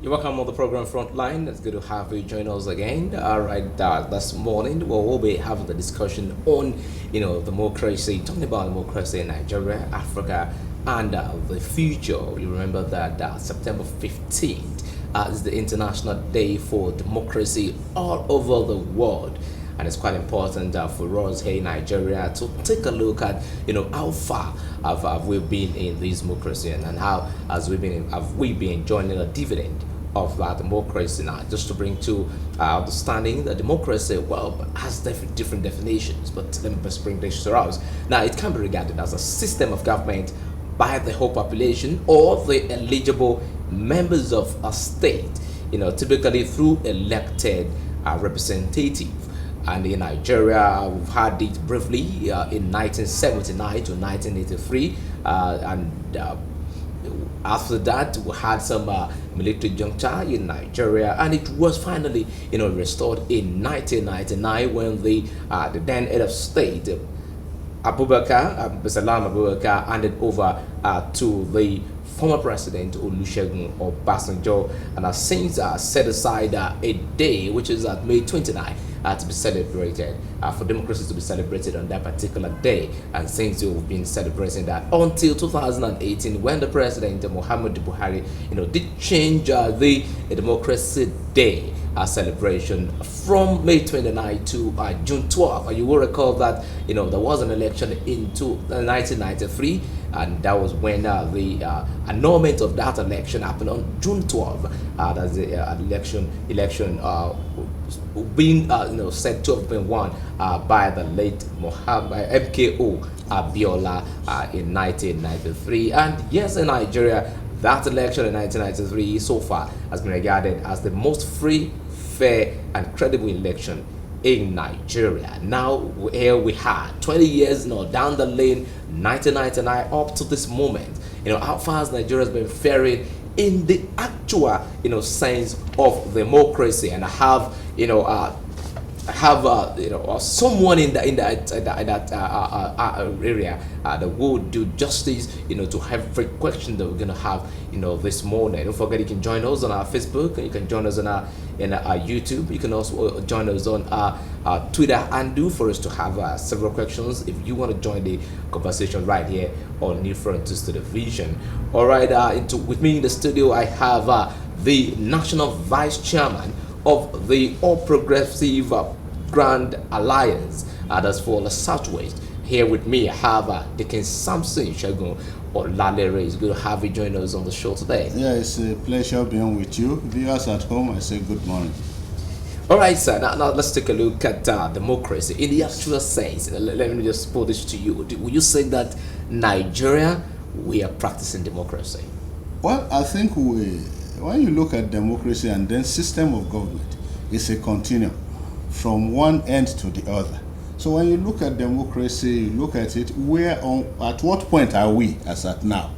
You're welcome on the program Frontline. It's good to have you join us again. All right, this morning we'll be having the discussion on, democracy, talking about democracy in Nigeria, Africa, and the future. You remember that September 15th is the International Day for Democracy all over the world. And it's quite important for us here in Nigeria to take a look at, how far have we been in this democracy, and how have we been enjoying the dividend of that democracy now. Just to bring to understanding that democracy, has different definitions, but let me just bring this to us. Now, it can be regarded as a system of government by the whole population or the eligible members of a state, typically through elected representative. And in Nigeria, we've had it briefly in 1979 to 1983, and after that, we had some military juncture in Nigeria, and it was finally, restored in 1999 when the then head of state, Salam Abubakar, handed over to the former president Olusegun Obasanjo, and has since set aside a day, which is May 29, to be celebrated, for democracy to be celebrated on that particular day. And since we've been celebrating that until 2018, when the president Muhammadu Buhari, did change the Democracy Day celebration from May 29 to June 12. And you will recall that there was an election in 1993, and that was when the annulment of that election happened on June 12. That's the election being said to have been won by the late Muhammad MKO Abiola in 1993. And yes, in Nigeria, that election in 1993 so far has been regarded as the most free, fair, and credible election in Nigeria. Now, here we are, 20 years down the lane, 1999 up to this moment. How far has Nigeria been faring in the actual, sense of democracy? And I have, someone in that area that will do justice, to every question that we're gonna have, this morning. Don't forget, you can join us on our Facebook, and you can join us on our YouTube. You can also join us on our Twitter handle for us to have several questions if you want to join the conversation right here on New Frontiers Television. All right, with me in the studio, I have the National Vice Chairman of the All Progressive Grand Alliance, that's for the Southwest. Here with me, I have Deacon Samson Segun Olalere. It's good to have you join us on the show today. Yeah, it's a pleasure being with you. Viewers at home, I say good morning. All right, sir. Now let's take a look at democracy in the actual sense. Let me just put this to you. Would you say that Nigeria, we are practicing democracy? Well, I think when you look at democracy and then system of government, it's a continuum from one end to the other. So when you look at democracy, you look at it, at what point are we as at now?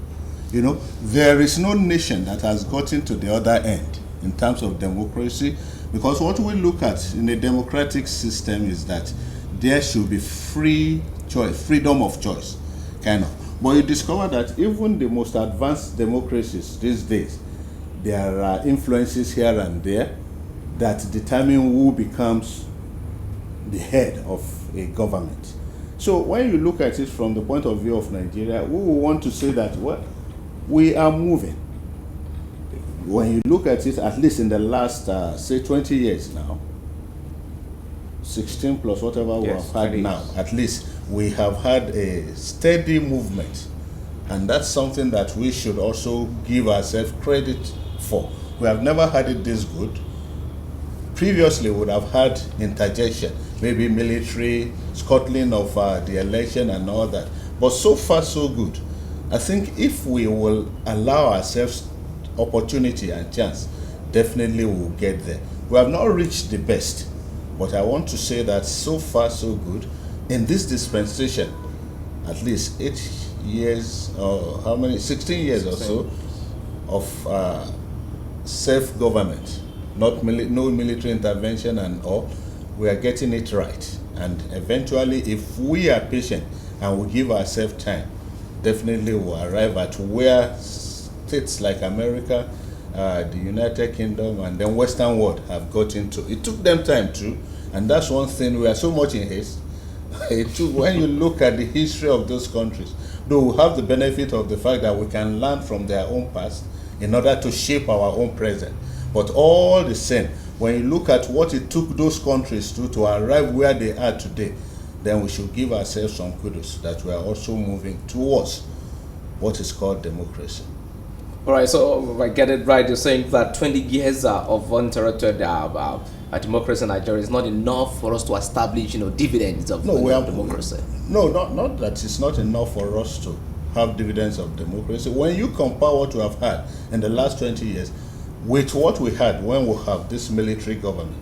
There is no nation that has gotten to the other end in terms of democracy, because what we look at in a democratic system is that there should be free choice, freedom of choice, kind of. But you discover that even the most advanced democracies these days, there are influences here and there that determine who becomes the head of a government. So when you look at it from the point of view of Nigeria, we will want to say that we are moving. When you look at it, at least in the last, say 20 years now, 16 plus whatever we have had now, at least we have had a steady movement. And that's something that we should also give ourselves credit for. We have never had it this good. Previously, we would have had interjection, maybe military, scuttling of the election and all that. But so far, so good. I think if we will allow ourselves opportunity and chance, definitely we will get there. We have not reached the best, but I want to say that so far, so good. In this dispensation, at least 8 years, or 16 years or so, of self-government, no military intervention and all, we are getting it right. And eventually, if we are patient and we give ourselves time, definitely we'll arrive at where states like America the United Kingdom, and then Western world have got into. It took them time too, and that's one thing. We are so much in haste. It took, when you look at the history of those countries, though we have the benefit of the fact that we can learn from their own past in order to shape our own present. But all the same, when you look at what it took those countries to arrive where they are today, then we should give ourselves some kudos that we are also moving towards what is called democracy. All right, so if I get it right, you're saying that 20 years of uninterrupted democracy in Nigeria is not enough for us to establish, dividends of democracy. No, not that it's not enough for us to have dividends of democracy. When you compare what we have had in the last 20 years with what we had when we have this military government,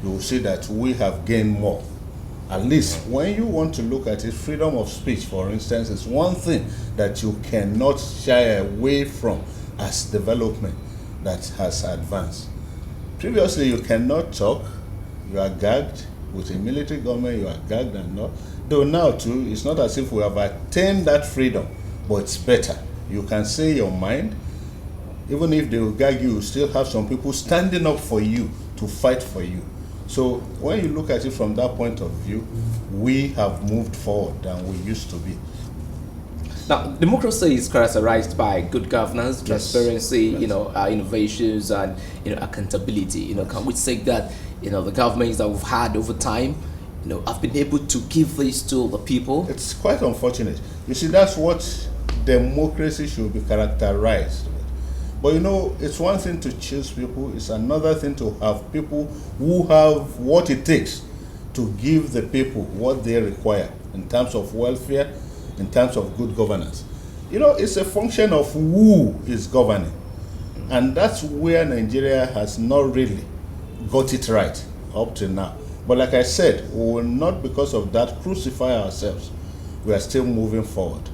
you will see that we have gained more. At least when you want to look at it, freedom of speech, for instance, is one thing that you cannot shy away from as development that has advanced. Previously, you cannot talk, you are gagged. With a military government, you are gagged and not. Though now too, it's not as if we have attained that freedom, but it's better. You can say your mind. Even if they will gag you, you still have some people standing up for you to fight for you. So when you look at it from that point of view, we have moved forward than we used to be. Now, democracy is characterized by good governance, transparency, innovations, and accountability. Can we say that the governments that we've had over time, have been able to give this to the people? It's quite unfortunate. You see, that's what democracy should be characterized with. But it's one thing to choose people, it's another thing to have people who have what it takes to give the people what they require in terms of welfare, in terms of good governance. It's a function of who is governing. And that's where Nigeria has not really got it right up to now. But like I said, we will not, because of that, crucify ourselves. We are still moving forward.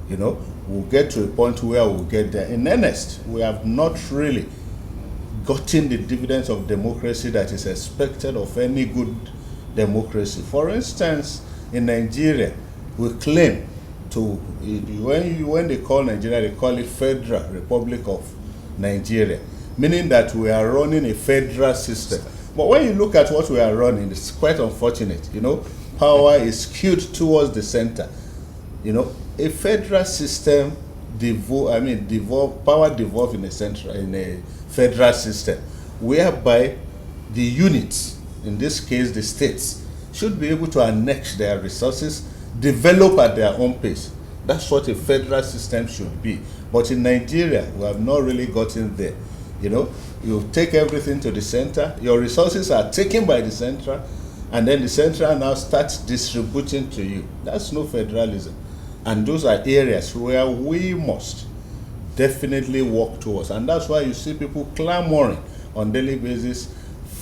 We'll get to a point where we'll get there. In earnest, we have not really gotten the dividends of democracy that is expected of any good democracy. For instance, in Nigeria, we claim to, when they call Nigeria, they call it Federal Republic of Nigeria, meaning that we are running a federal system. But when you look at what we are running, it's quite unfortunate. Power is skewed towards the center. A federal system power devolve in a federal system, whereby the units, in this case the states, should be able to annex their resources, develop at their own pace. That's what a federal system should be. But in Nigeria, we have not really gotten there. You take everything to the center, your resources are taken by the central, and then the central now starts distributing to you. That's no federalism. And those are areas where we must definitely work towards. And that's why you see people clamoring on daily basis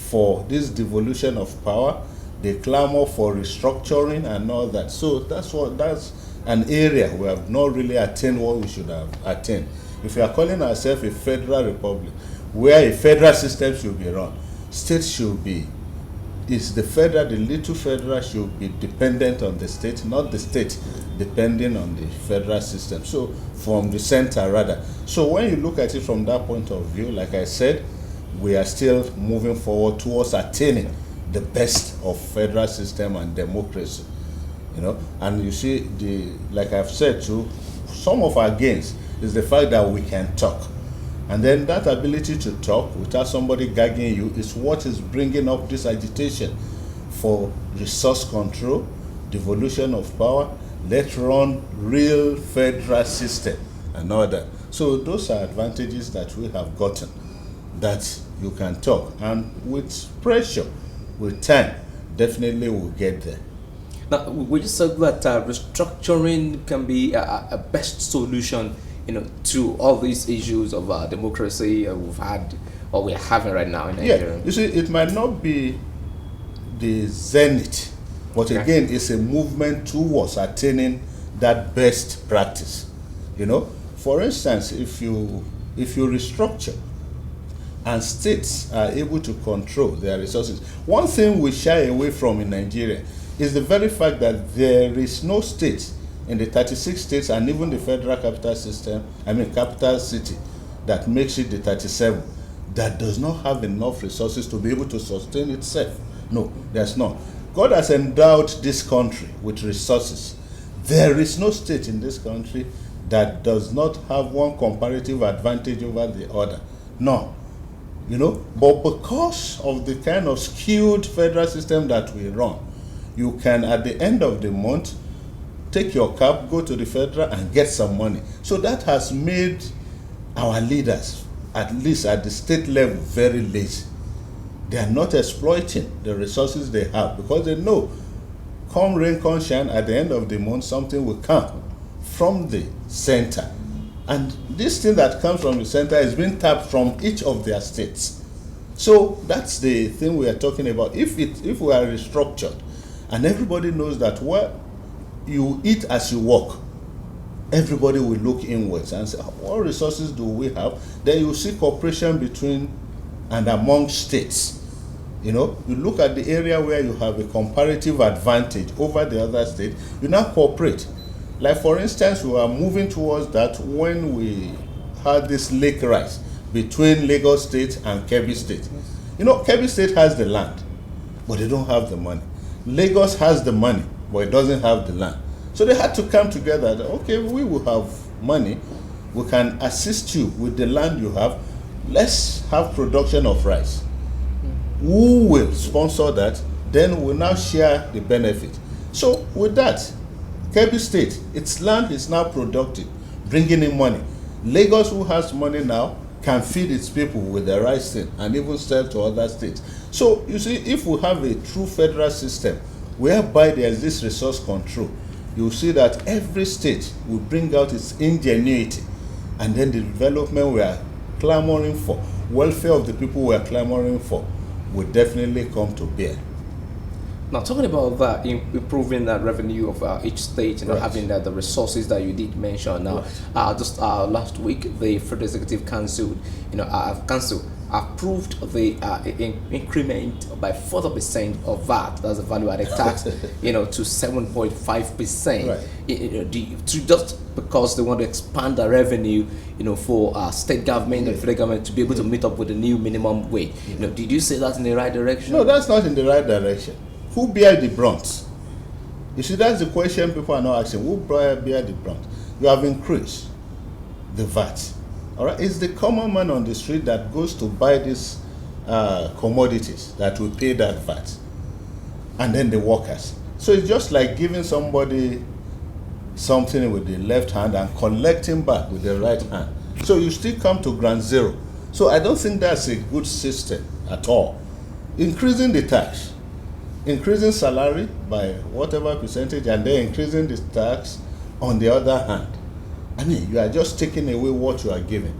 for this devolution of power. They clamor for restructuring and all that. So that's an area we have not really attained what we should have attained. If we are calling ourselves a federal republic, where a federal system should be run, states should be, the little federal should be dependent on the state, not the state depending on the federal system. So from the center rather. So when you look at it from that point of view, like I said, we are still moving forward towards attaining the best of federal system and democracy. And you see, like I've said too, some of our gains is the fact that we can talk. And then that ability to talk without somebody gagging you is what is bringing up this agitation for resource control, devolution of power, let's run real federal system and all that. So those are advantages that we have gotten, that you can talk. And with pressure, with time, definitely we'll get there. Now, would you say that restructuring can be a best solution to all these issues of democracy we've had or we're having right now in Nigeria? Yeah, you see, it might not be the zenith, but again, it's a movement towards attaining that best practice. For instance, if you restructure and states are able to control their resources, one thing we shy away from in Nigeria is the very fact that there is no state in the 36 states and even the federal capital system, capital city, that makes it the 37, that does not have enough resources to be able to sustain itself. No, there's not. God has endowed this country with resources. There is no state in this country that does not have one comparative advantage over the other. No. But because of the kind of skewed federal system that we run, you can, at the end of the month, take your cab, go to the federal, and get some money. So that has made our leaders, at least at the state level, very lazy. They are not exploiting the resources they have because they know, come rain, come shine, at the end of the month, something will come from the center. And this thing that comes from the center is being tapped from each of their states. So that's the thing we are talking about. If we are restructured, and everybody knows that, well, you eat as you walk, everybody will look inwards and say, what resources do we have? Then you see cooperation between and among states. You look at the area where you have a comparative advantage over the other state, you now cooperate. Like, for instance, we are moving towards that when we had this lake rise between Lagos State and Kebbi State. Kebbi State has the land, but they don't have the money. Lagos has the money, but it doesn't have the land. So they had to come together. Okay, we will have money. We can assist you with the land you have. Let's have production of rice. Who will sponsor that? Then we'll now share the benefit. So with that, Kebbi State, its land is now productive, bringing in money. Lagos, who has money now, can feed its people with the rice thing and even sell to other states. So you see, if we have a true federal system whereby there is this resource control, you'll see that every state will bring out its ingenuity, and then the development we are clamoring for, welfare of the people we are clamoring for, will definitely come to bear. Now, talking about that, improving that revenue of each state, Right. having the resources that you did mention. Now, Right. just last week, the Federal Executive Council, Council approved the increment by 40% of VAT, that's the value-added tax, to 7.5%. Right. Just because they want to expand the revenue, for state government and federal government to be able to meet up with the new minimum wage. Did you say that in the right direction? No, that's not in the right direction. Who bear the brunt? You see, that's the question people are not asking. Who bear the brunt? You have increased the VAT. All right, it's the common man on the street that goes to buy these commodities that will pay that VAT, and then the workers. So it's just like giving somebody something with the left hand and collecting back with the right hand. So you still come to ground zero. So I don't think that's a good system at all. Increasing the tax, increasing salary by whatever percentage, and then increasing the tax on the other hand. I mean, you are just taking away what you are giving,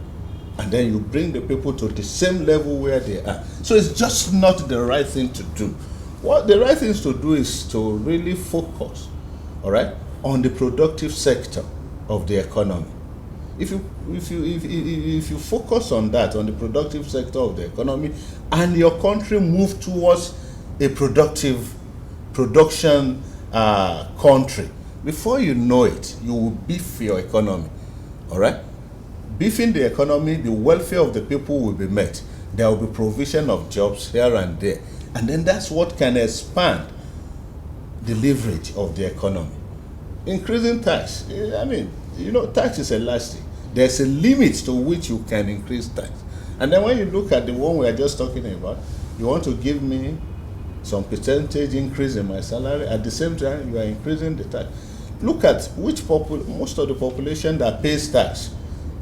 and then you bring the people to the same level where they are. So it's just not the right thing to do. What the right thing to do is to really focus, all right, on the productive sector of the economy. If you focus on that, on the productive sector of the economy, and your country move towards a production country, before you know it, you will beef your economy. All right? Beefing the economy, the welfare of the people will be met. There will be provision of jobs here and there. And then that's what can expand the leverage of the economy. Increasing tax. I mean, tax is elastic. There's a limit to which you can increase tax. And then when you look at the one we are just talking about, you want to give me some percentage increase in my salary. At the same time, you are increasing the tax. Look at most of the population that pays tax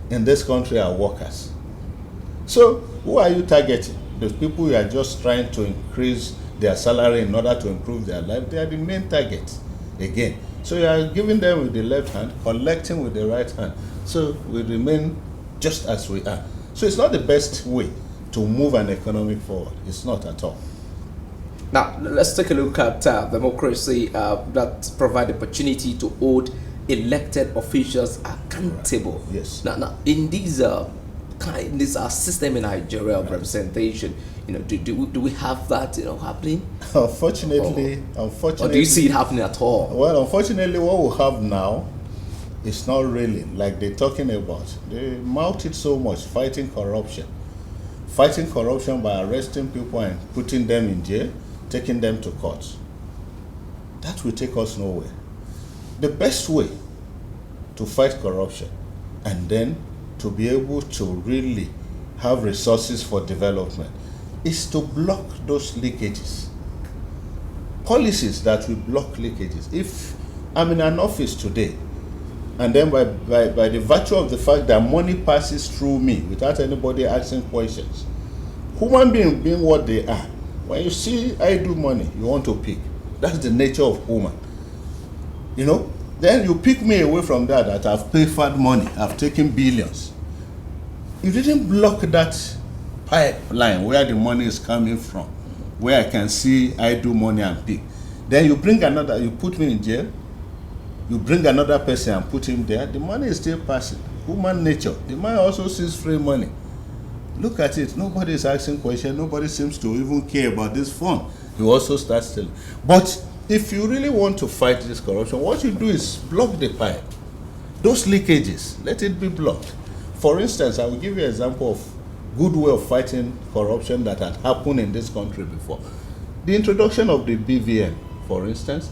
in this country are workers. So who are you targeting? The people you are just trying to increase their salary in order to improve their life. They are the main target again. So you are giving them with the left hand, collecting with the right hand. So we remain just as we are. So it's not the best way to move an economy forward. It's not at all. Now, let's take a look at democracy that provide opportunity to hold elected officials accountable. Right. Yes. Now, in this system in Nigeria of representation, do we have that happening? Unfortunately, or do you see it happening at all? Well, unfortunately, what we have now is not really like they're talking about. They mouth it so much, fighting corruption, fighting corruption by arresting people and putting them in jail, taking them to court. That will take us nowhere. The best way to fight corruption and then to be able to really have resources for development is to block those leakages. Policies that will block leakages. If I'm in an office today, and then by the virtue of the fact that money passes through me without anybody asking questions, human beings being what they are, when you see I do money, you want to pick. That's the nature of human. Then you pick me away from that I've paid for money, I've taken billions. You didn't block that pipeline where the money is coming from, where I can see I do money and pick. Then you bring another, you put me in jail, you bring another person and put him there, the money is still passing. Human nature. The man also sees free money. Look at it. Nobody is asking questions. Nobody seems to even care about this fund. You also start stealing. But if you really want to fight this corruption, what you do is block the pipe. Those leakages, let it be blocked. For instance, I will give you an example of good way of fighting corruption that had happened in this country before. The introduction of the BVN, for instance,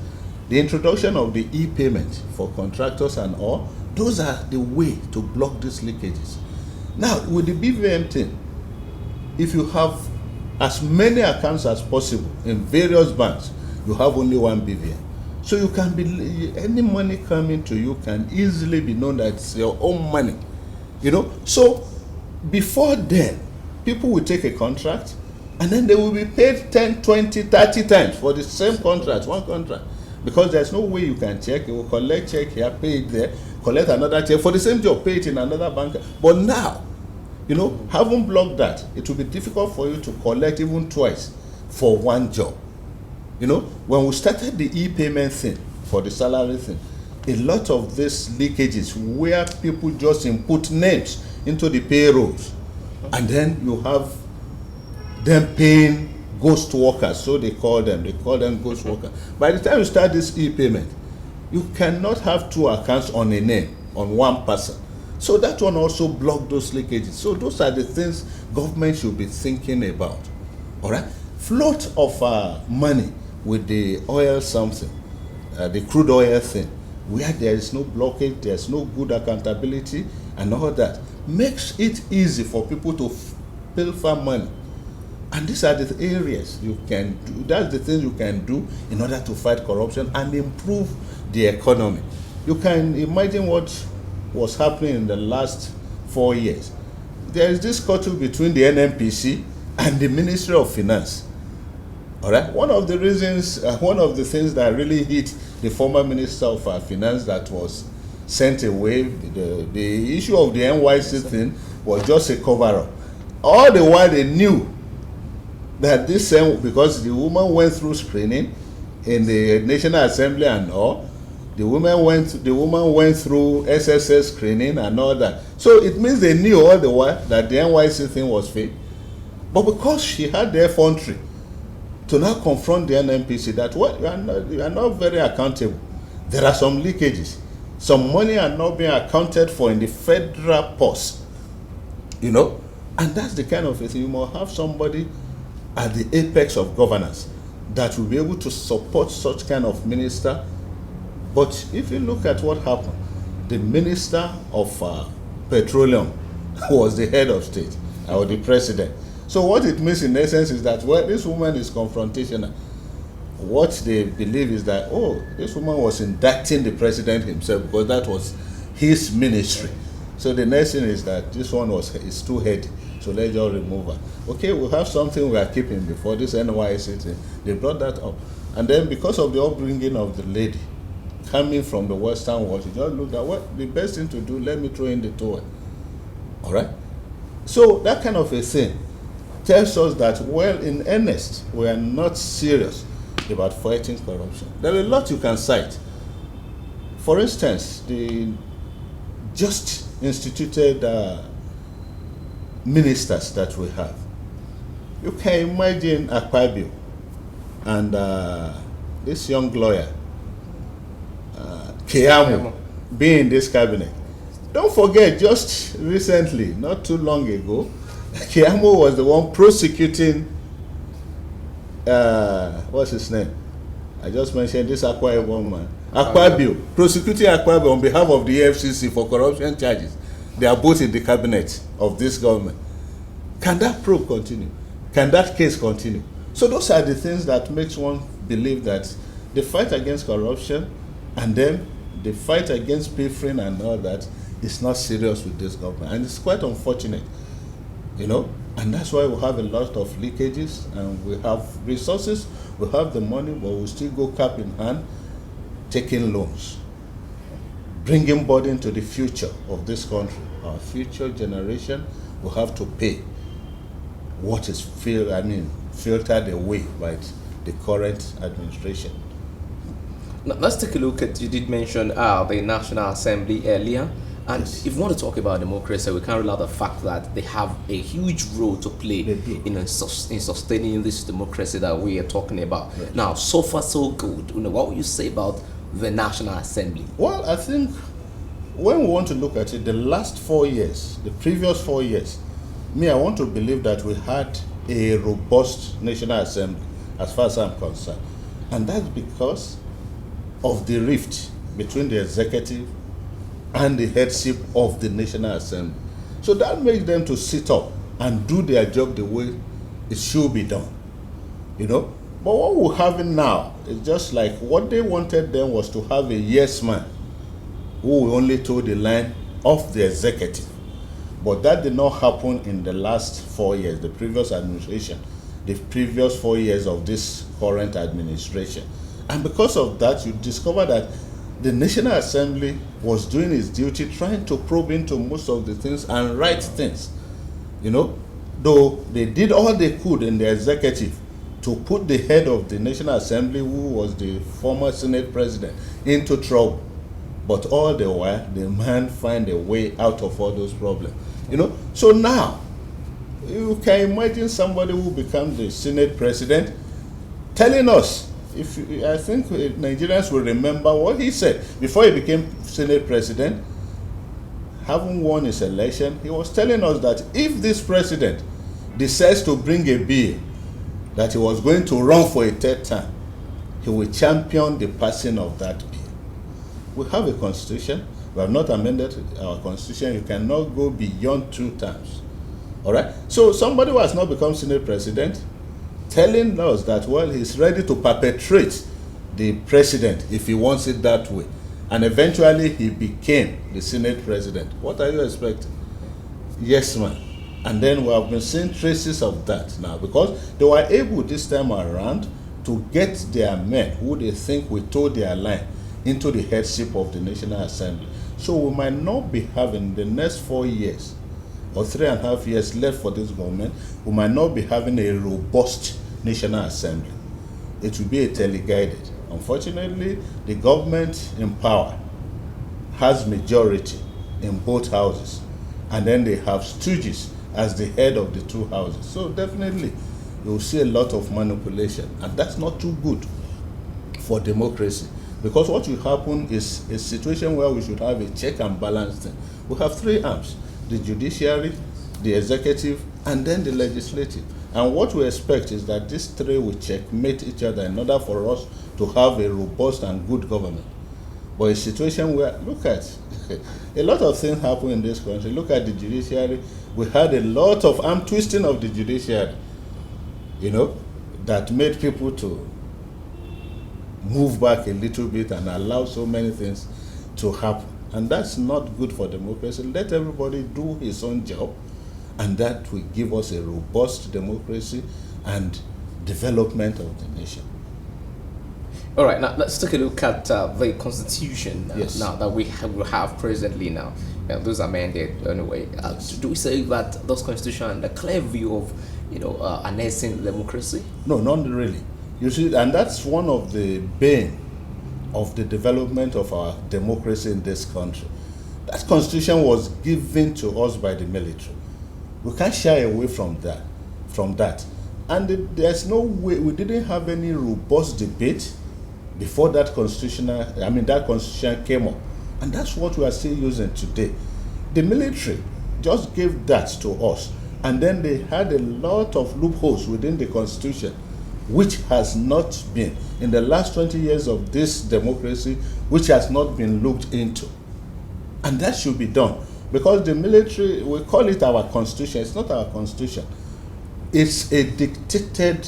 the introduction of the e-payment for contractors and all, those are the way to block these leakages. Now, with the BVN thing, if you have as many accounts as possible in various banks, you have only one BVN. So you can be, any money coming to you can easily be known that it's your own money. So before then, people will take a contract and then they will be paid 10, 20, 30 times for the same contract, one contract. Because there's no way you can check. You will collect check here, pay it there, collect another check for the same job, pay it in another bank. But now, having blocked that, it will be difficult for you to collect even twice for one job. When we started the e-payment thing for the salary thing, a lot of these leakages where people just input names into the payrolls, and then you have them paying ghost workers, so they call them ghost workers. By the time you start this e-payment, you cannot have two accounts on a name, on one person. So that one also blocked those leakages. So those are the things government should be thinking about. All right? Float of money with the oil something, the crude oil thing, where there is no blockage, there's no good accountability and all that, makes it easy for people to pilfer money. And these are the areas you can do, that's the things you can do in order to fight corruption and improve the economy. You can imagine what was happening in the last 4 years. There is this battle between the NNPC and the Ministry of Finance. All right. One of the reasons, one of the things that really hit the former Minister of Finance that was sent away, the issue of the NYC thing was just a cover-up. All the while they knew that this, because the woman went through screening in the National Assembly and all, the woman went through SSS screening and all that. So it means they knew all the while that the NYC thing was fake. But because she had the effrontery to now confront the NNPC that you are not very accountable. There are some leakages. Some money are not being accounted for in the federal purse. And that's the kind of thing. You must have somebody at the apex of governance that will be able to support such kind of minister. But if you look at what happened, the Minister of Petroleum was the head of state, or the president. So what it means in essence is that, well, this woman is confrontational. What they believe is that, this woman was indicting the president himself because that was his ministry. So the next thing is that this one is too heady. So let's just remove her. Okay, we'll have something we are keeping before this NYC thing. They brought that up. And then because of the upbringing of the lady, coming from the Western world, she just looked at what the best thing to do, let me throw in the towel. All right? So that kind of a thing tells us that, well, in earnest, we are not serious about fighting corruption. There are a lot you can cite. For instance, the just instituted ministers that we have. You can imagine Akpabio and this young lawyer, Keamu, being in this cabinet. Don't forget, just recently, not too long ago, Amos was the one prosecuting, what's his name? I just mentioned this Akwa Ibom man. Akpabio, prosecuting Akpabio on behalf of the FCC for corruption charges. They are both in the cabinet of this government. Can that probe continue? Can that case continue? So those are the things that makes one believe that the fight against corruption and then the fight against pilfering and all that is not serious with this government. And it's quite unfortunate, and that's why we have a lot of leakages, and we have resources, we have the money, but we still go cap in hand, taking loans, bringing burden to the future of this country. Our future generation will have to pay what is filtered away by the current administration. Now, let's take a look at, you did mention the National Assembly earlier. And Yes. if we want to talk about democracy, we can't rule out the fact that they have a huge role to play in sustaining this democracy that we are talking about. Yes. Now, so far so good. What would you say about the National Assembly? Well, I think when we want to look at it, the last 4 years, the previous 4 years, I want to believe that we had a robust National Assembly as far as I'm concerned. And that's because of the rift between the executive and the headship of the National Assembly. So that makes them to sit up and do their job the way it should be done. But what we're having now is just like what they wanted then was to have a yes man who will only toe the line of the executive. But that did not happen in the last 4 years, the previous administration, the previous 4 years of this current administration. And because of that, you discover that the National Assembly was doing its duty, trying to probe into most of the things and right things. Though they did all they could in the executive to put the head of the National Assembly, who was the former Senate president, into trouble. But all the while, the man find a way out of all those problems. So now, you can imagine somebody who becomes the Senate president telling us, I think Nigerians will remember what he said before he became Senate president, having won his election. He was telling us that if this president decides to bring a bill that he was going to run for a third term, he will champion the passing of that bill. We have a constitution. We have not amended our constitution. You cannot go beyond 2 terms. All right? So somebody who has not become Senate president telling us that, well, he's ready to perpetrate the president if he wants it that way. And eventually he became the Senate president. What are you expecting? Yes, ma'am. And then we have been seeing traces of that now, because they were able this time around to get their men who they think will toe their line into the headship of the National Assembly. So we might not be having the next 4 years or 3.5 years left for this government, we might not be having a robust National Assembly. It will be a teleguided. Unfortunately, the government in power has majority in both houses, and then they have stooges as the head of the 2 houses. So definitely, you will see a lot of manipulation, and that's not too good for democracy. Because what will happen is a situation where we should have a check and balance thing. We have 3 arms: the judiciary, the executive, and then the legislative. And what we expect is that these 3 will checkmate each other in order for us to have a robust and good government. But a situation where, look at, a lot of things happen in this country. Look at the judiciary. We had a lot of arm twisting of the judiciary, that made people to move back a little bit and allow so many things to happen. And that's not good for democracy. Let everybody do his own job, and that will give us a robust democracy and development of the nation. All right, now let's take a look at the Constitution Yes. now that we have presently now. Those are amended anyway. Do we say that those Constitution and the clear view of, annexing democracy? No, not really. You see, and that's one of the bane of the development of our democracy in this country. That constitution was given to us by the military. We can't shy away from that. And there's no way, we didn't have any robust debate before that constitution came up. And that's what we are still using today. The military just gave that to us And then they had a lot of loopholes within the constitution, which has not been, in the last 20 years of this democracy, which has not been looked into. And that should be done. Because the military, we call it our constitution. It's not our constitution. It's a dictated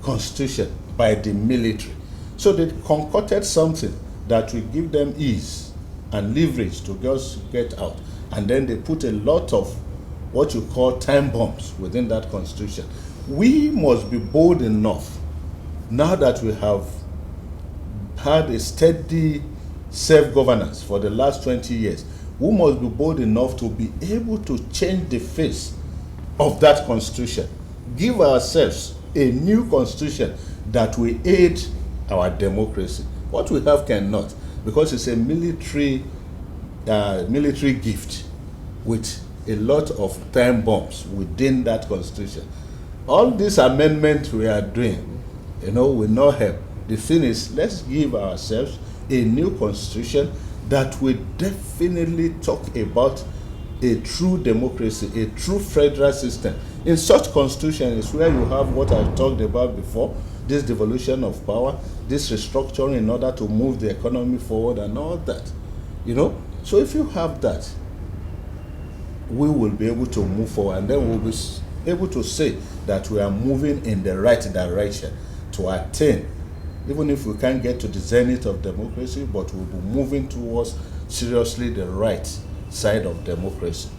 constitution by the military. So they concocted something that will give them ease and leverage to just get out. And then they put a lot of what you call time bombs within that constitution. We must be bold enough, now that we have had a steady self-governance for the last 20 years, we must be bold enough to be able to change the face of that constitution. Give ourselves a new constitution that will aid our democracy. What we have cannot, because it's a military gift with a lot of time bombs within that constitution. All these amendments we are doing, will not help. The thing is, let's give ourselves a new constitution that will definitely talk about a true democracy, a true federal system. In such constitution is where you have what I talked about before, this devolution of power, this restructuring in order to move the economy forward and all that. So if you have that, we will be able to move forward, and then we'll be able to say that we are moving in the right direction to attain, even if we can't get to the zenith of democracy, but we'll be moving towards seriously the right side of democracy.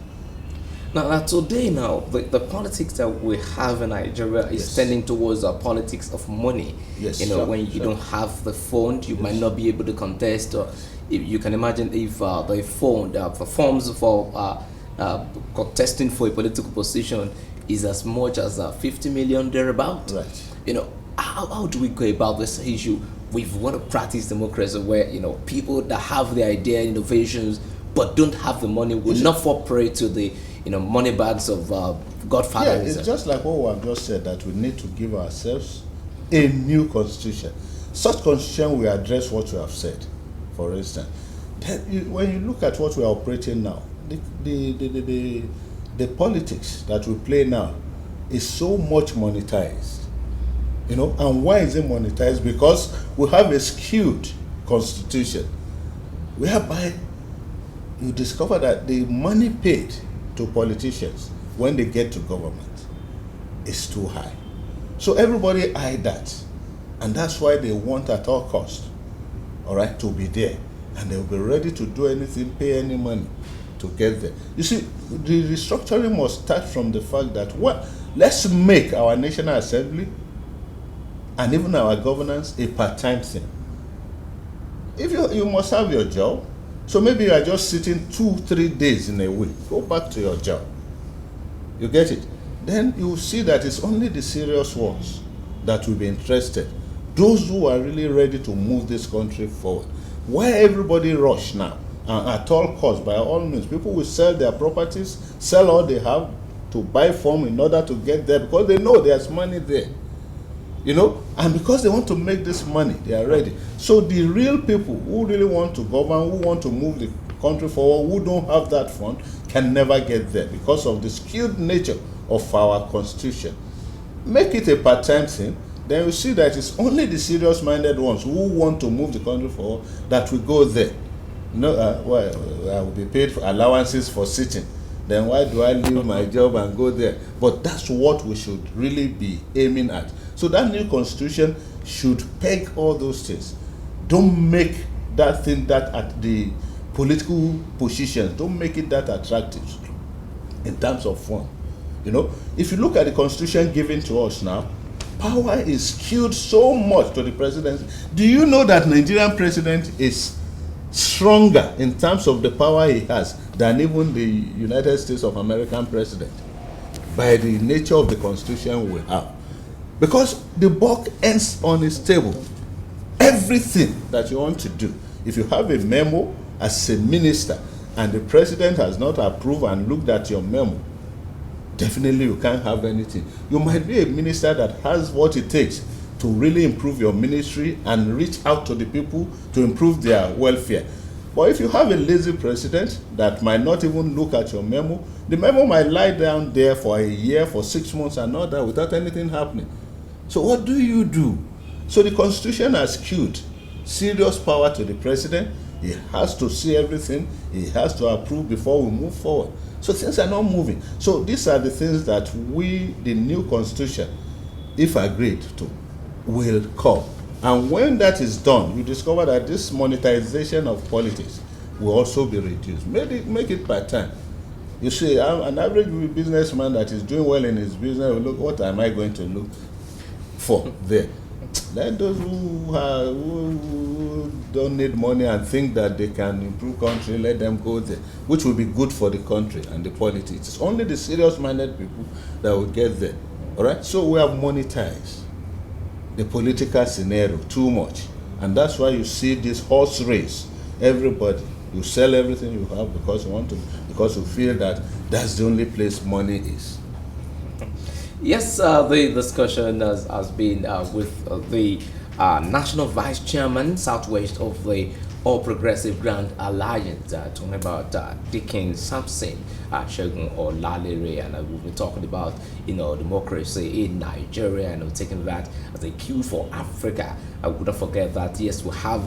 Now today, the politics that we have in Nigeria is tending towards a politics of money. Yes, when you don't have the fund, you might not be able to contest. Or if you can imagine if the fund, the forms for contesting for a political position is as much as 50 million thereabout. Right. How do we go about this issue? We want to practice democracy where people that have the idea, innovations, but don't have the money will not fall prey to the money bags of godfatherism. Yeah, it's just like what we have just said, that we need to give ourselves a new constitution. Such constitution will address what you have said. For instance, when you look at what we are operating now, the politics that we play now is so much monetized. And why is it monetized? Because we have a skewed constitution, whereby you discover that the money paid to politicians when they get to government is too high. So everybody eye that, and that's why they want at all costs, to be there, and they'll be ready to do anything, pay any money to get there. You see, the restructuring must start from the fact that let's make our National Assembly and even our governance a part-time thing. If you must have your job, so maybe you are just sitting 2-3 days in a week. Go back to your job. You get it? Then you will see that it's only the serious ones that will be interested. Those who are really ready to move this country forward. Why everybody rush now? At all costs, by all means, people will sell their properties, sell all they have to buy from in order to get there, because they know there's money there. And because they want to make this money, they are ready. So the real people who really want to govern, who want to move the country forward, who don't have that fund, can never get there because of the skewed nature of our constitution. Make it a part-time thing, then you see that it's only the serious-minded ones who want to move the country forward that will go there. I will be paid for allowances for sitting. Then why do I leave my job and go there? But that's what we should really be aiming at. So that new constitution should peg all those things. Don't make that thing that at the political positions, don't make it that attractive in terms of fun. If you look at the constitution given to us now, power is skewed so much to the presidency. Do you know that Nigerian president is stronger in terms of the power he has than even the United States of American president, by the nature of the constitution we have? Because the buck ends on his table. Everything that you want to do, if you have a memo as a minister and the president has not approved and looked at your memo, definitely you can't have anything. You might be a minister that has what it takes to really improve your ministry and reach out to the people to improve their welfare. But if you have a lazy president that might not even look at your memo, the memo might lie down there for a year, for 6 months and all that without anything happening. So what do? So the Constitution has skewed serious power to the president. He has to see everything. He has to approve before we move forward. So things are not moving. So these are the things that we, the new Constitution, if agreed to, will come. And when that is done, you discover that this monetization of politics will also be reduced. Make it part-time. You see, an average businessman that is doing well in his business will look, what am I going to look for there? Let those who don't need money and think that they can improve country, let them go there, which will be good for the country and the politics. It's only the serious-minded people that will get there. All right? So we have monetized the political scenario too much. And that's why you see this horse race. Everybody, you sell everything you have because you feel that that's the only place money is. Yes, the discussion has been with the National Vice Chairman, Southwest of the All Progressive Grand Alliance, talking about Deacon, Samson, Segun, Olalere, and we've been talking about, democracy in Nigeria, and taking that as a cue for Africa. I wouldn't forget that, yes, we have,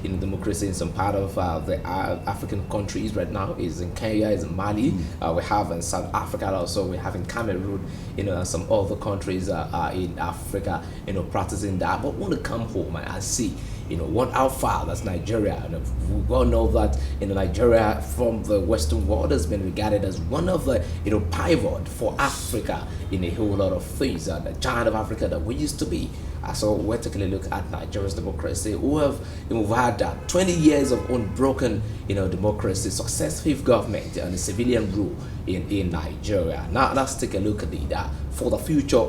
democracy in some part of the African countries right now. Is in Kenya, is in Mali, we have in South Africa also, we have in Cameroon, and some other countries in Africa, practicing that. But when they come home and I see, how far that's Nigeria. And we all know that Nigeria from the Western world has been regarded as one of the pivot for Africa in a whole lot of things, and the giant of Africa that we used to be. So we're taking a look at Nigeria's democracy. We've had 20 years of unbroken democracy, successive government, and the civilian rule in Nigeria. Now let's take a look at for the future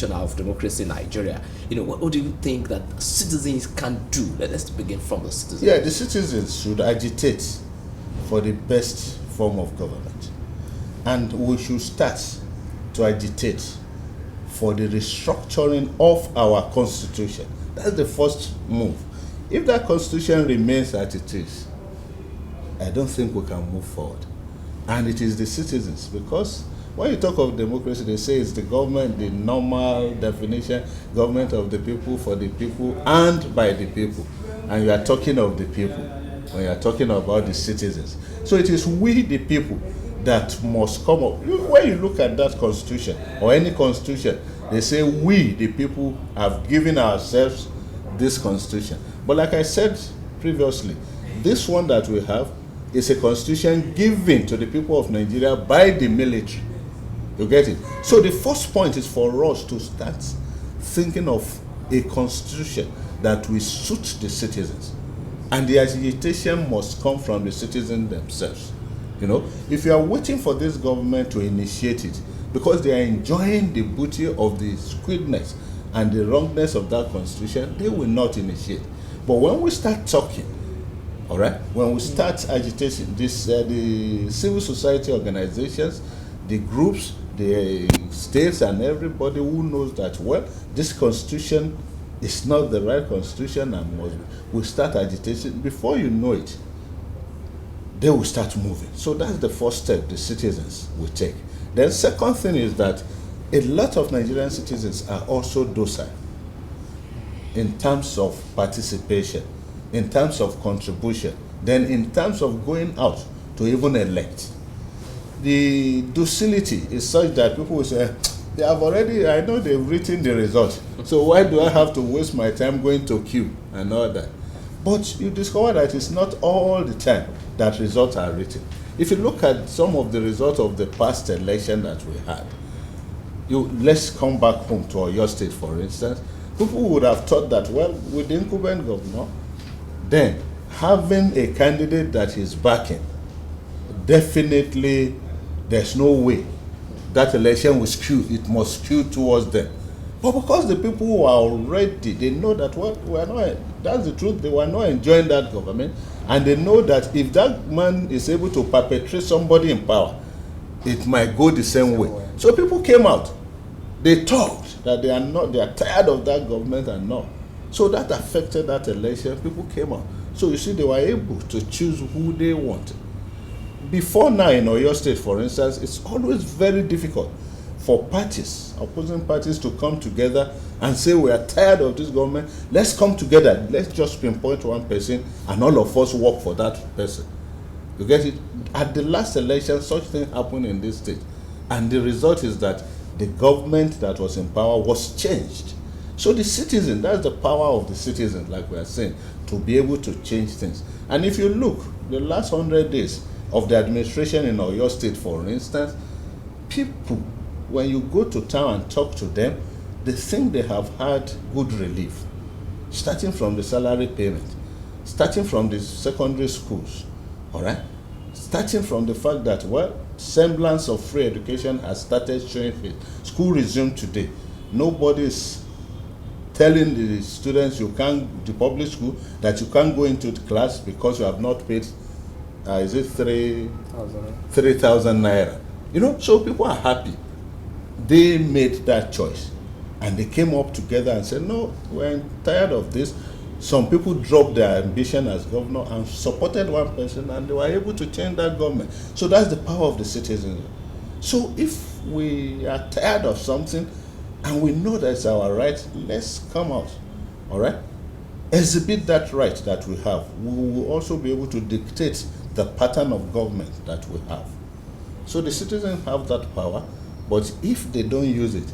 now of democracy in Nigeria. What do you think that citizens can do? Let's begin from the citizens. Yeah, the citizens should agitate for the best form of government, and we should start to agitate for the restructuring of our constitution. That's the first move. If that constitution remains as it is, I don't think we can move forward. And it is the citizens, because when you talk of democracy, they say it's the government, the normal definition, government of the people, for the people, and by the people. And you are talking of the people when you are talking about the citizens. So it is we, the people, that must come up. When you look at that constitution, or any constitution, they say we, the people, have given ourselves this constitution. But like I said previously, this one that we have is a constitution given to the people of Nigeria by the military. You get it? So the first point is for us to start thinking of a constitution that will suit the citizens. And the agitation must come from the citizens themselves. If you are waiting for this government to initiate it, because they are enjoying the booty of the squidness and the wrongness of that constitution, they will not initiate. But when we start talking, all right, when we start agitating, the civil society organizations, the groups, the states, and everybody who knows that, well, this constitution is not the right constitution and we start agitation, before you know it, they will start moving. So that's the first step the citizens will take. Then second thing is that a lot of Nigerian citizens are also docile in terms of participation, in terms of contribution, then in terms of going out to even elect. The docility is such that people will say, I know they've written the result, so why do I have to waste my time going to queue and all that? But you discover that it's not all the time that results are written. If you look at some of the results of the past election that we had, let's come back home to Oyo State, for instance. People would have thought that, well, with the incumbent governor, then having a candidate that is backing, definitely there's no way that election will skew. It must skew towards them. But because the people who are already, they know that that's the truth, they were not enjoying that government, and they know that if that man is able to perpetrate somebody in power, it might go the same way. So people came out. They thought that they are tired of that government and not. So that affected that election. People came out. So you see, they were able to choose who they wanted. Before now in Oyo State, for instance, it's always very difficult for parties, opposing parties, to come together and say, we are tired of this government, let's come together, let's just pinpoint one person and all of us work for that person. You get it? At the last election, such thing happened in this state. And the result is that the government that was in power was changed. So the citizen, that's the power of the citizen, like we are saying, to be able to change things. And if you look, the last 100 days of the administration in Oyo State, for instance, people, when you go to town and talk to them, they think they have had good relief, starting from the salary payment, starting from the secondary schools, all right? Starting from the fact that, well, semblance of free education has started showing face. School resumed today. Nobody is telling the students the public school, that you can't go into the class because you have not paid, is it 3,000 naira? You know, so people are happy. They made that choice. And they came up together and said, no, we're tired of this. Some people dropped their ambition as governor and supported one person, and they were able to change that government. So that's the power of the citizens. So if we are tired of something and we know that's our right, let's come out, all right? Exhibit that right that we have. We will also be able to dictate the pattern of government that we have. So the citizens have that power, but if they don't use it,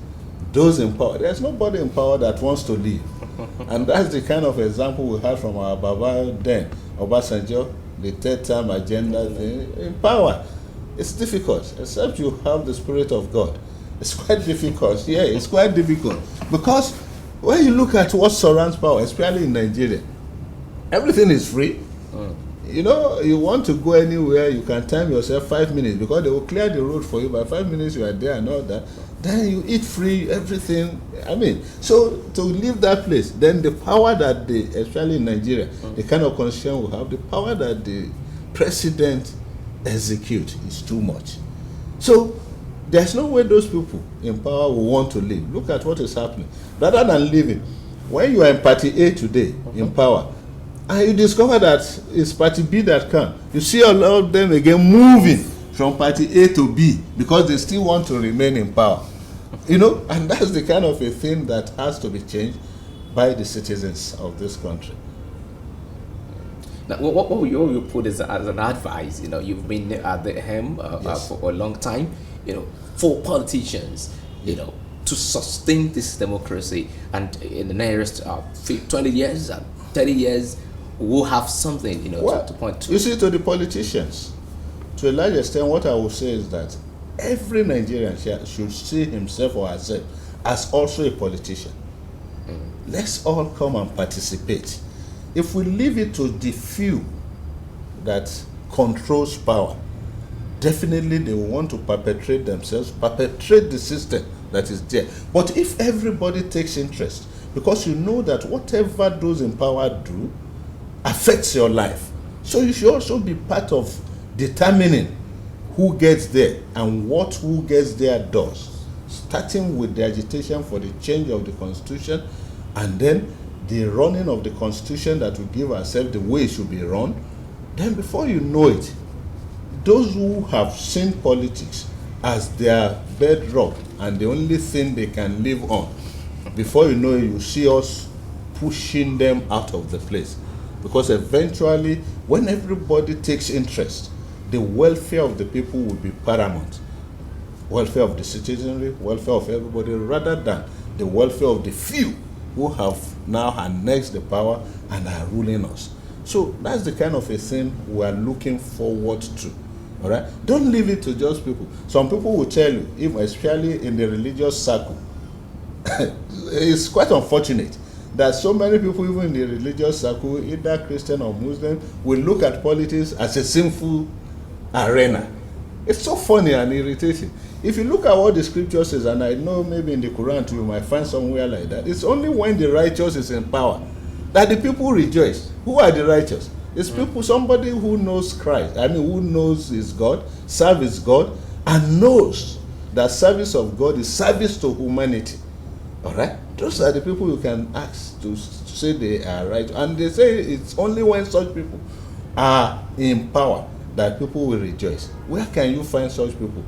those in power, there's nobody in power that wants to leave. And that's the kind of example we had from our Baba then, Obasanjo, the third term agenda thing. In power, it's difficult, except you have the Spirit of God. It's quite difficult. Yeah, it's quite difficult. Because when you look at what surrounds power, especially in Nigeria, everything is free. You know, you want to go anywhere, you can time yourself 5 minutes, because they will clear the road for you. By 5 minutes, you are there and all that. Then you eat free, everything. I mean, so to leave that place, then the power that especially in Nigeria, the kind of constitution we have, the power that the president execute is too much. So there's no way those people in power will want to leave. Look at what is happening. Rather than leaving, when you are in party A today, in power, and you discover that it's party B that can, you see a lot of them again moving from party A to B because they still want to remain in power. You know, and that's the kind of a thing that has to be changed by the citizens of this country. Now, what will you put as an advice? You know, you've been at the helm Yes. for a long time, you know, for politicians, you know, to sustain this democracy, and in the nearest 20 years, 30 years, we'll have something, you know, Well, to point to. You see, to the politicians, to a large extent, what I will say is that every Nigerian should see himself or herself as also a politician. Let's all come and participate. If we leave it to the few that controls power, definitely they will want to perpetrate themselves, perpetrate the system that is there. But if everybody takes interest, because you know that whatever those in power do affects your life, so you should also be part of determining who gets there and what who gets there does, starting with the agitation for the change of the constitution, and then the running of the constitution that will give ourselves the way it should be run. Then before you know it, those who have seen politics as their bedrock and the only thing they can live on, before you know it, you see us pushing them out of the place. Because eventually, when everybody takes interest, the welfare of the people will be paramount. Welfare of the citizenry, welfare of everybody, rather than the welfare of the few who have now annexed the power and are ruling us. So that's the kind of a thing we are looking forward to. All right? Don't leave it to just people. Some people will tell you, especially in the religious circle, it's quite unfortunate that so many people, even in the religious circle, either Christian or Muslim, will look at politics as a sinful arena. It's so funny and irritating. If you look at what the scripture says, and I know maybe in the Quran too, you might find somewhere like that, it's only when the righteous is in power that the people rejoice. Who are the righteous? It's people, somebody who knows Christ, who knows his God, serves his God, and knows that service of God is service to humanity. All right? Those are the people you can ask to say they are right, and they say it's only when such people are in power that people will rejoice. Where can you find such people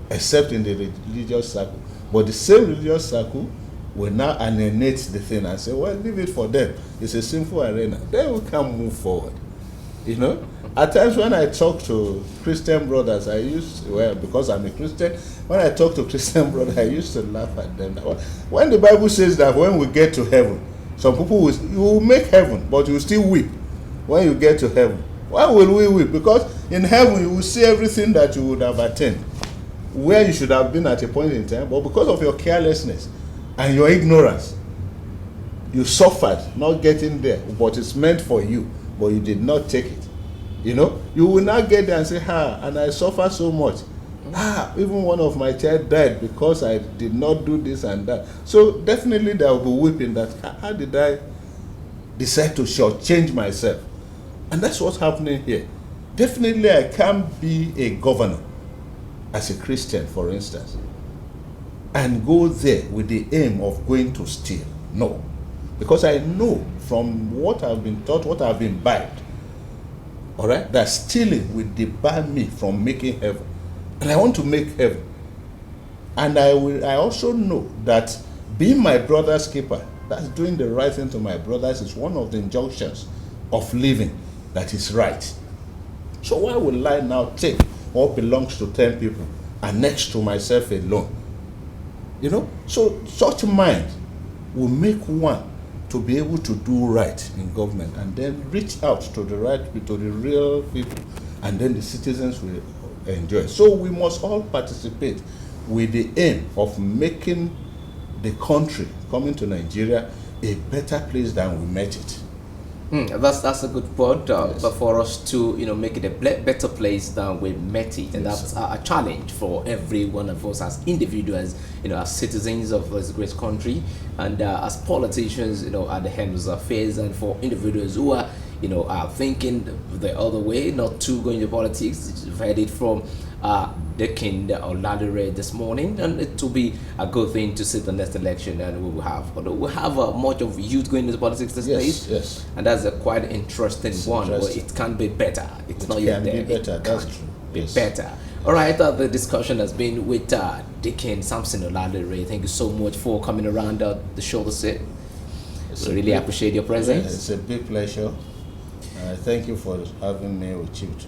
except in the religious circle? But the same religious circle will now alienate the thing and say, well, leave it for them. It's a sinful arena. Then we can move forward. You know, at times when I talk to Christian brothers, because I'm a Christian, when I talk to Christian brothers, I used to laugh at them. When the Bible says that when we get to heaven, some people you will make heaven, but you will still weep when you get to heaven. Why will we weep? Because in heaven you will see everything that you would have attained, where you should have been at a point in time, but because of your carelessness and your ignorance, you suffered not getting there, but it's meant for you, but you did not take it. You know, you will not get there and say, and I suffer so much. Even one of my child died because I did not do this and that. So definitely there will be weeping that, how did I decide to shortchange myself? And that's what's happening here. Definitely I can't be a governor as a Christian, for instance, and go there with the aim of going to steal. No. Because I know from what I've been taught, what I've been imbibed, all right, that stealing will debar me from making heaven. And I want to make heaven. And I also know that being my brother's keeper, that's doing the right thing to my brothers, is one of the injunctions of living that is right. So why will I now take what belongs to 10 people and next to myself alone? You know, so such mind will make one to be able to do right in government and then reach out to the right people, to the real people, and then the citizens will enjoy. So we must all participate with the aim of making the country, coming to Nigeria, a better place than we met it. That's a good point, Yes. but for us to make it a better place than we met it, and Yes, that's a challenge for every one of us as individuals, as citizens of this great country, and as politicians, at the head of affairs, and for individuals who are thinking the other way, not to go into politics. You've heard it from Deacon Olalere this morning, and it will be a good thing to see the next election, and we will have much of youth going into politics these days. Yes. And that's a quite interesting one. Interesting. But it can be better. It's not It yet can there. be better. It That's can true. be Yes. better. All right. The discussion has been with Deacon Samson Olalere. Thank you so much for coming around the show to sit. It's We a really big- appreciate your presence. It's a big pleasure. Thank you for having me with you too.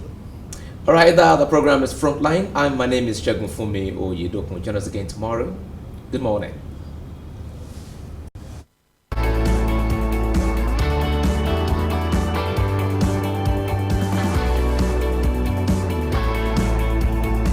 All right. The program is Frontline. My name is Segunfunmi Oyedokun. Join us again tomorrow. Good morning.